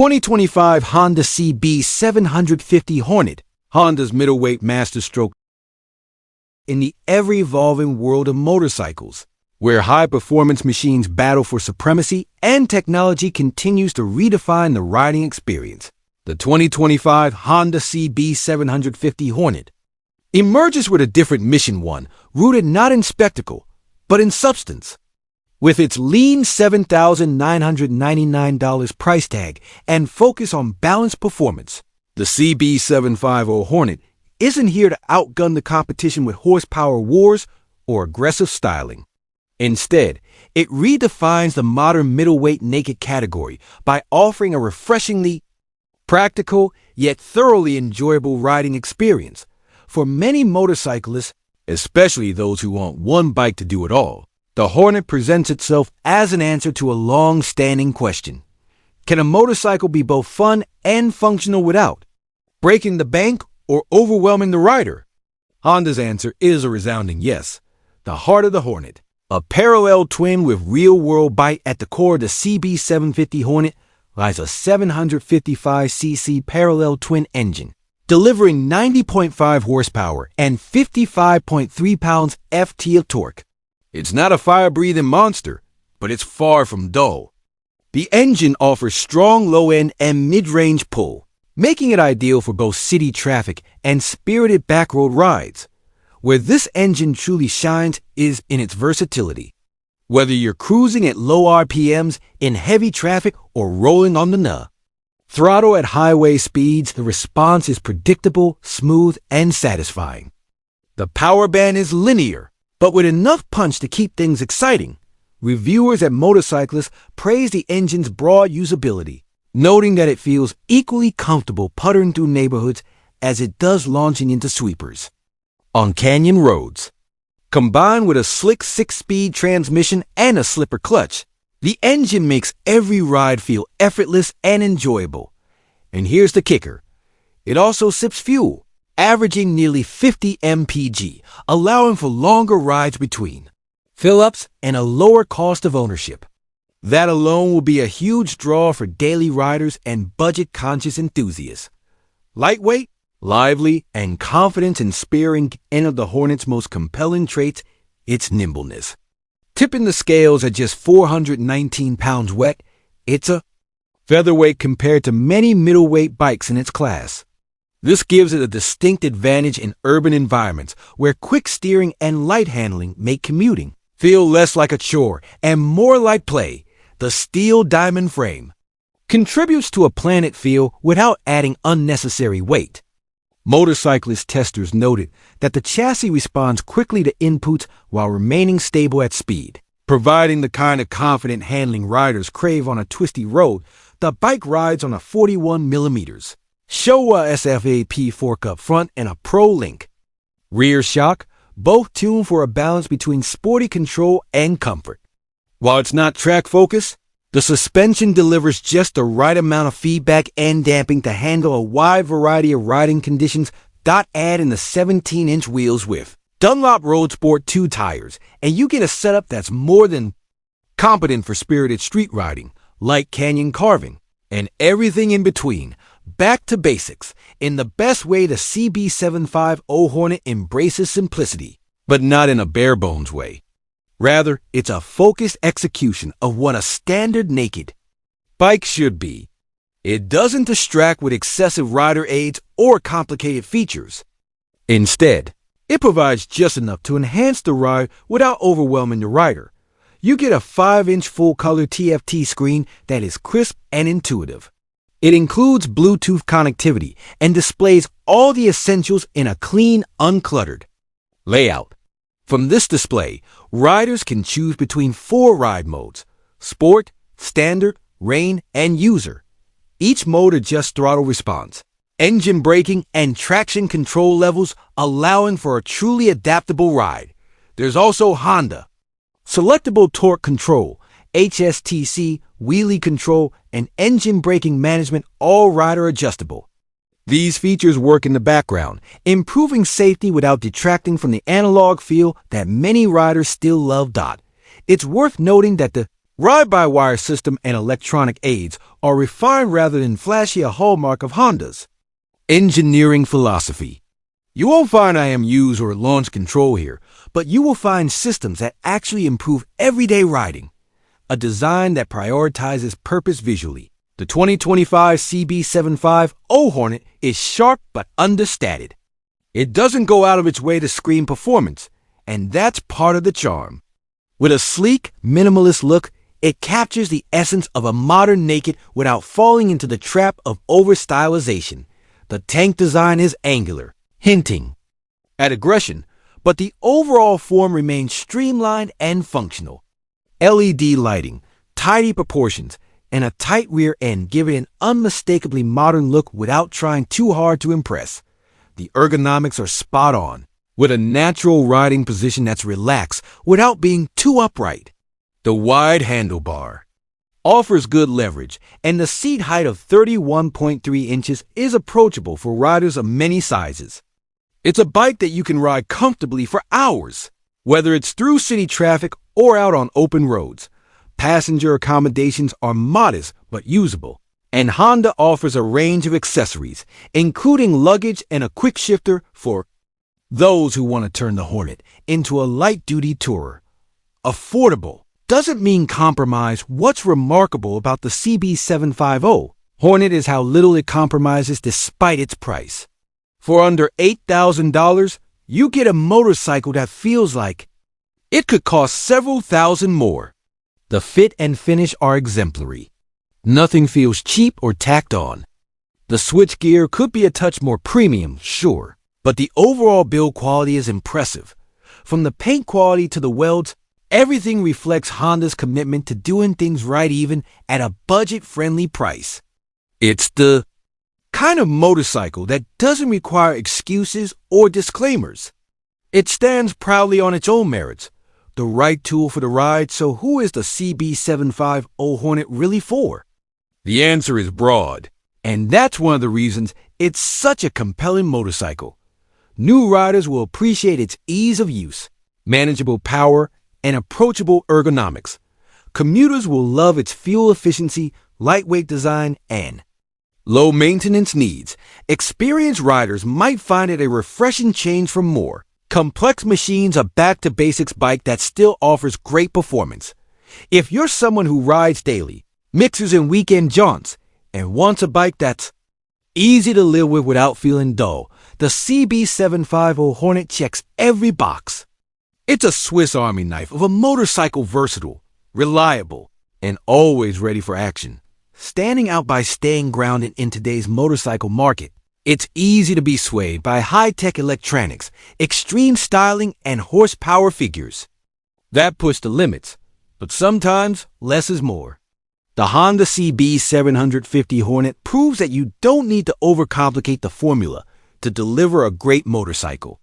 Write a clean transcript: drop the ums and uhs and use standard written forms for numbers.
2025 Honda CB750 Hornet, Honda's middleweight masterstroke. In the ever-evolving world of motorcycles, where high-performance machines battle for supremacy and technology continues to redefine the riding experience, the 2025 Honda CB750 Hornet emerges with a different mission, one rooted not in spectacle, but in substance. With its lean $7,999 price tag and focus on balanced performance, the CB750 Hornet isn't here to outgun the competition with horsepower wars or aggressive styling. Instead, it redefines the modern middleweight naked category by offering a refreshingly practical yet thoroughly enjoyable riding experience. For many motorcyclists, especially those who want one bike to do it all, the Hornet presents itself as an answer to a long-standing question. Can a motorcycle be both fun and functional without breaking the bank or overwhelming the rider? Honda's answer is a resounding yes. The heart of the Hornet, a parallel twin with real-world bite at the core of the CB750 Hornet, lies a 755cc parallel twin engine, delivering 90.5 horsepower and 55.3 pounds-ft of torque. It's not a fire-breathing monster, but it's far from dull. The engine offers strong low-end and mid-range pull, making it ideal for both city traffic and spirited backroad rides. Where this engine truly shines is in its versatility. Whether you're cruising at low RPMs, in heavy traffic, or rolling on the nuh. Throttle at highway speeds, the response is predictable, smooth, and satisfying. The power band is linear, but with enough punch to keep things exciting. Reviewers and motorcyclists praise the engine's broad usability, noting that it feels equally comfortable puttering through neighborhoods as it does launching into sweepers on canyon roads. Combined with a slick 6-speed transmission and a slipper clutch, the engine makes every ride feel effortless and enjoyable. And here's the kicker. It also sips fuel, averaging nearly 50 mpg, allowing for longer rides between fill-ups and a lower cost of ownership. That alone will be a huge draw for daily riders and budget-conscious enthusiasts. Lightweight, lively, and confidence-inspiring, one of the Hornet's most compelling traits, its nimbleness. Tipping the scales at just 419 pounds wet, it's a featherweight compared to many middleweight bikes in its class. This gives it a distinct advantage in urban environments where quick steering and light handling make commuting feel less like a chore and more like play. The steel diamond frame contributes to a planet feel without adding unnecessary weight. Motorcyclist testers noted that the chassis responds quickly to inputs while remaining stable at speed, providing the kind of confident handling riders crave on a twisty road. The bike rides on a 41mm Showa SFAP fork up front and a Pro Link rear shock, both tuned for a balance between sporty control and comfort. While it's not track focused, the suspension delivers just the right amount of feedback and damping to handle a wide variety of riding conditions. Add in the 17-inch wheels with Dunlop Road Sport 2 tires, and you get a setup that's more than competent for spirited street riding, like canyon carving, and everything in between. Back to basics. In the best way, the CB750 Hornet embraces simplicity, but not in a bare-bones way. Rather, it's a focused execution of what a standard naked bike should be. It doesn't distract with excessive rider aids or complicated features. Instead, it provides just enough to enhance the ride without overwhelming the rider. You get a 5-inch full-color TFT screen that is crisp and intuitive. It includes Bluetooth connectivity and displays all the essentials in a clean, uncluttered layout. From this display, riders can choose between 4 ride modes: Sport, Standard, Rain, and User. Each mode adjusts throttle response, engine braking, and traction control levels, allowing for a truly adaptable ride. There's also Honda Selectable Torque Control, HSTC, wheelie control, and engine braking management, all rider adjustable. These features work in the background, improving safety without detracting from the analog feel that many riders still love. It's worth noting that the Ride-by-wire system and electronic aids are refined rather than flashy, a hallmark of Honda's engineering philosophy. You won't find IMUs or launch control here, but you will find systems that actually improve everyday riding. A design that prioritizes purpose visually. The 2025 CB750 Hornet is sharp but understated. It doesn't go out of its way to scream performance, and that's part of the charm. With a sleek, minimalist look, it captures the essence of a modern naked without falling into the trap of over-stylization. The tank design is angular, hinting at aggression, but the overall form remains streamlined and functional. LED lighting, tidy proportions, and a tight rear end give it an unmistakably modern look without trying too hard to impress. The ergonomics are spot on, with a natural riding position that's relaxed without being too upright. The wide handlebar offers good leverage, and the seat height of 31.3 inches is approachable for riders of many sizes. It's a bike that you can ride comfortably for hours, whether it's through city traffic or out on open roads. Passenger accommodations are modest but usable, and Honda offers a range of accessories, including luggage and a quick shifter for those who want to turn the Hornet into a light-duty tourer. Affordable doesn't mean compromise. What's remarkable about the CB750 Hornet is how little it compromises despite its price. For under $8,000, you get a motorcycle that feels like it could cost several thousand more. The fit and finish are exemplary. Nothing feels cheap or tacked on. The switchgear could be a touch more premium, sure, but the overall build quality is impressive. From the paint quality to the welds, everything reflects Honda's commitment to doing things right even at a budget-friendly price. It's the kind of motorcycle that doesn't require excuses or disclaimers. It stands proudly on its own merits. The right tool for the ride, so who is the CB750 Hornet really for? The answer is broad, and that's one of the reasons it's such a compelling motorcycle. New riders will appreciate its ease of use, manageable power, and approachable ergonomics. Commuters will love its fuel efficiency, lightweight design, and low maintenance needs. Experienced riders might find it a refreshing change from more complex machines. A back-to-basics bike that still offers great performance. If you're someone who rides daily, mixes in weekend jaunts, and wants a bike that's easy to live with without feeling dull, the CB750 Hornet checks every box. It's a Swiss Army knife of a motorcycle, versatile, reliable, and always ready for action. Standing out by staying grounded in today's motorcycle market, it's easy to be swayed by high-tech electronics, extreme styling, and horsepower figures that push the limits, but sometimes less is more. The Honda CB750 Hornet proves that you don't need to overcomplicate the formula to deliver a great motorcycle.